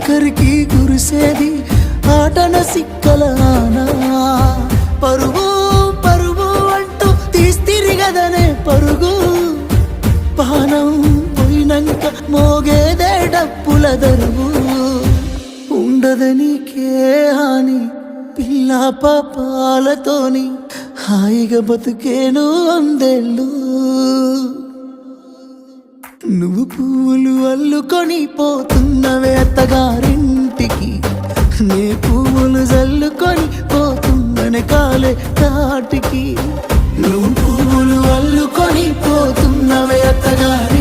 ఆఖరికి కురిసేది ఆటన సిక్కలానా పరుగు పరుగు అంటూ తీస్తిరిగదనే పరుగు పానం పోయినంక మోగేదే డప్పుల దరువు ఉండదనికే హాని పిల్ల పాపాలతోని హాయిగా బతుకేను వందేళ్ళు నువ్వు పువ్వులు అల్లుకొని పోతున్నవే అత్తగారింటికి నే పువ్వులు జల్లుకొని పోతున్ననే కాలే తాటికి నువ్వు పువ్వులు అల్లుకొని పోతున్నవే అత్తగారి